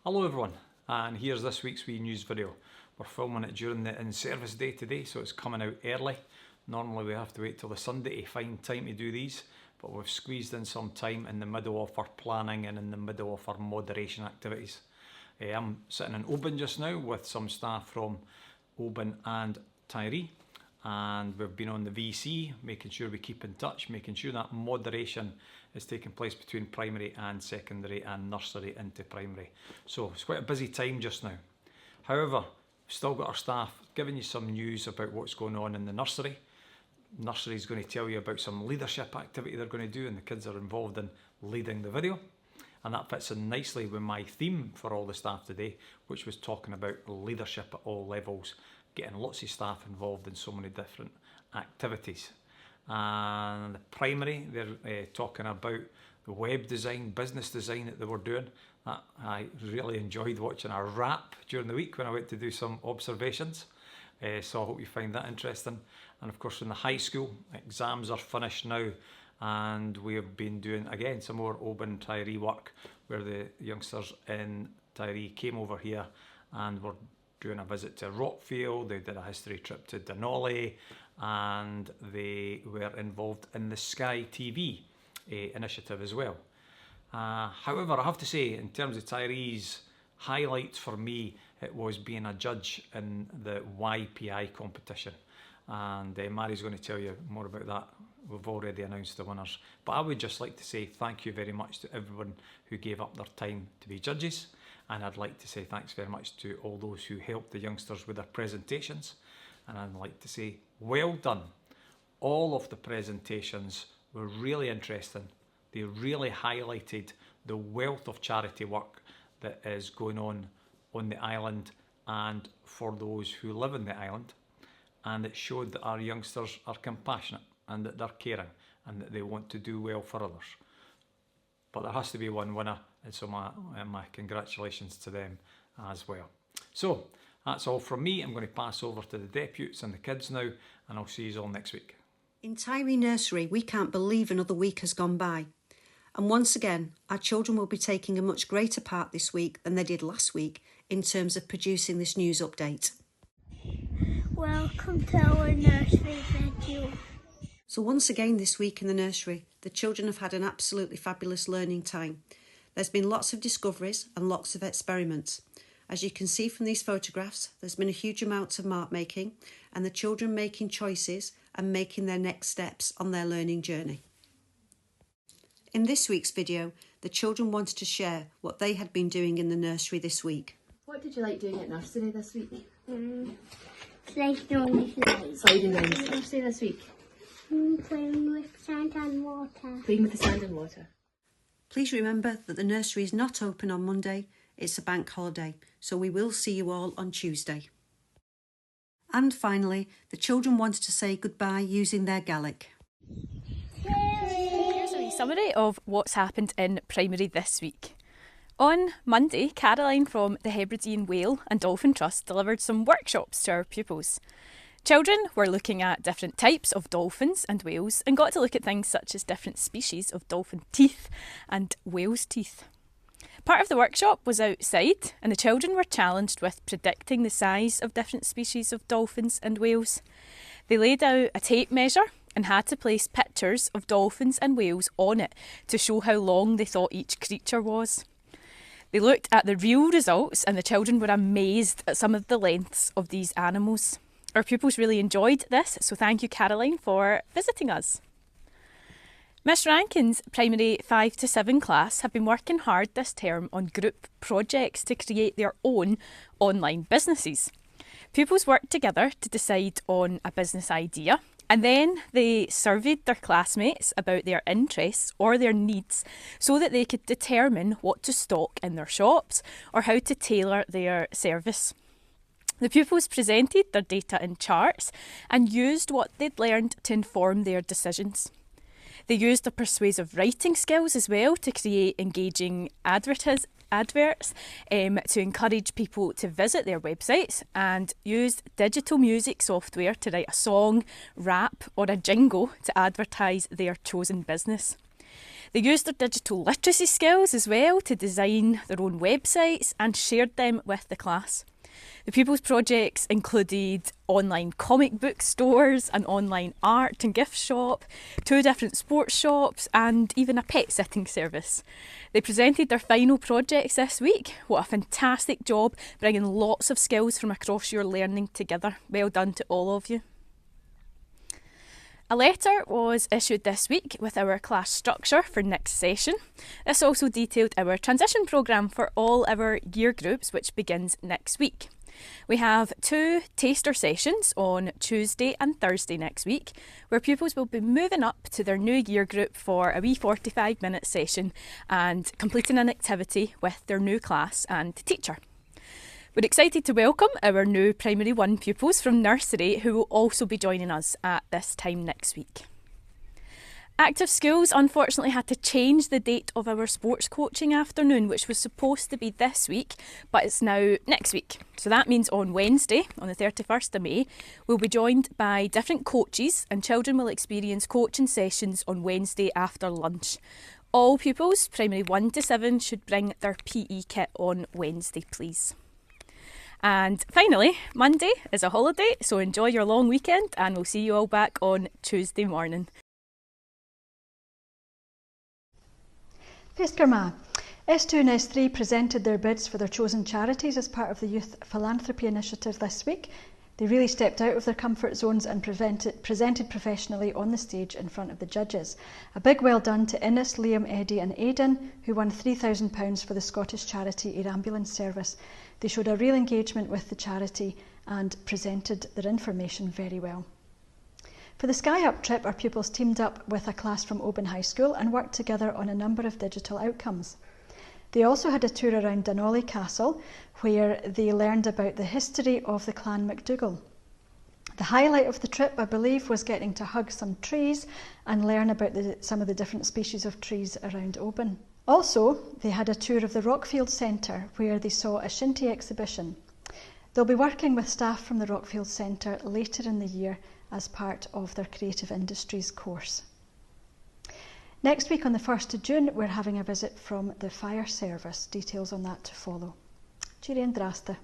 Hello everyone, and here's this week's wee news video. We're filming it during the in-service day today, so it's coming out early. Normally we have to wait till the Sunday to find time to do these, but we've squeezed in some time in the middle of our planning and in the middle of our moderation activities. I'm sitting in Oban just now with some staff from Oban and Tiree, and we've been on the VC, making sure we keep in touch, making sure that moderation is taking place between primary and secondary and nursery into primary. So it's quite a busy time just now. However, we've still got our staff giving you some news about what's going on in the nursery. Nursery is going to tell you about some leadership activity they're going to do, and the kids are involved in leading the video. And that fits in nicely with my theme for all the staff today, which was talking about leadership at all levels, getting lots of staff involved in so many different activities. And the primary, they're talking about the web design, business design that they were doing. I really enjoyed watching a wrap during the week when I went to do some observations. So I hope you find that interesting. And of course in the high school, exams are finished now, and we have been doing again some more Oban Tiree work where the youngsters in Tiree came over here and were doing a visit to Rockfield. They did a history trip to Denali, and they were involved in the Sky TV initiative as well. However, I have to say, in terms of Tiree's highlights for me, it was being a judge in the YPI competition. And Mary's going to tell you more about that. We've already announced the winners. But I would just like to say thank you very much to everyone who gave up their time to be judges. And I'd like to say thanks very much to all those who helped the youngsters with their presentations. And I'd like to say well done. All of the presentations were really interesting. They really highlighted the wealth of charity work that is going on the island and for those who live in the island. And it showed that our youngsters are compassionate and that they're caring and that they want to do well for others. But there has to be one winner, and so my congratulations to them as well. So that's all from me. I'm going to pass over to the deputies and the kids now, and I'll see you all next week. In Tiree Nursery, we can't believe another week has gone by. And once again, our children will be taking a much greater part this week than they did last week in terms of producing this news update. Welcome to our nursery video. So once again this week in the nursery, the children have had an absolutely fabulous learning time. There's been lots of discoveries and lots of experiments. As you can see from these photographs, there's been a huge amount of mark making and the children making choices and making their next steps on their learning journey. In this week's video, the children wanted to share what they had been doing in the nursery this week. What did you like doing at nursery this week? Sliding on the slide. Sliding down the nursery this week? Playing with sand and water. Playing with the sand and water. Please remember that the nursery is not open on Monday, it's a bank holiday, so we will see you all on Tuesday. And finally, the children wanted to say goodbye using their Gaelic. Here's a wee summary of what's happened in primary this week. On Monday, Caroline from the Hebridean Whale and Dolphin Trust delivered some workshops to our pupils. Children were looking at different types of dolphins and whales and got to look at things such as different species of dolphin teeth and whale's teeth. Part of the workshop was outside, and the children were challenged with predicting the size of different species of dolphins and whales. They laid out a tape measure and had to place pictures of dolphins and whales on it to show how long they thought each creature was. They looked at the real results and the children were amazed at some of the lengths of these animals. Our pupils really enjoyed this, so thank you, Caroline, for visiting us. Miss Rankin's primary 5 to 7 class have been working hard this term on group projects to create their own online businesses. Pupils worked together to decide on a business idea, and then they surveyed their classmates about their interests or their needs so that they could determine what to stock in their shops or how to tailor their service. The pupils presented their data in charts and used what they'd learned to inform their decisions. They used their persuasive writing skills as well to create engaging adverts to encourage people to visit their websites, and used digital music software to write a song, rap or a jingle to advertise their chosen business. They used their digital literacy skills as well to design their own websites and shared them with the class. The pupils' projects included online comic book stores, an online art and gift shop, 2 different sports shops and even a pet sitting service. They presented their final projects this week. What a fantastic job bringing lots of skills from across your learning together. Well done to all of you. A letter was issued this week with our class structure for next session. This also detailed our transition programme for all our year groups, which begins next week. We have 2 taster sessions on Tuesday and Thursday next week, where pupils will be moving up to their new year group for a wee 45-minute session and completing an activity with their new class and teacher. We're excited to welcome our new Primary 1 pupils from nursery who will also be joining us at this time next week. Active Schools unfortunately had to change the date of our sports coaching afternoon, which was supposed to be this week, but it's now next week. So that means on Wednesday, on the 31st of May, we'll be joined by different coaches and children will experience coaching sessions on Wednesday after lunch. All pupils, Primary 1 to 7, should bring their PE kit on Wednesday, please. And finally, Monday is a holiday, so enjoy your long weekend and we'll see you all back on Tuesday morning. Fescarma. S2 and S3 presented their bids for their chosen charities as part of the Youth Philanthropy Initiative this week. They really stepped out of their comfort zones and presented professionally on the stage in front of the judges. A big well done to Innes, Liam, Eddie and Aidan, who won £3,000 for the Scottish charity Air Ambulance Service. They showed a real engagement with the charity and presented their information very well. For the Sky Up trip, our pupils teamed up with a class from Oban High School and worked together on a number of digital outcomes. They also had a tour around Dunolly Castle, where they learned about the history of the Clan MacDougall. The highlight of the trip, I believe, was getting to hug some trees and learn about some of the different species of trees around Oban. Also, they had a tour of the Rockfield Centre, where they saw a Shinty exhibition. They'll be working with staff from the Rockfield Centre later in the year as part of their Creative Industries course. Next week on the 1st of June, we're having a visit from the fire service. Details on that to follow. Tiree and Drasta.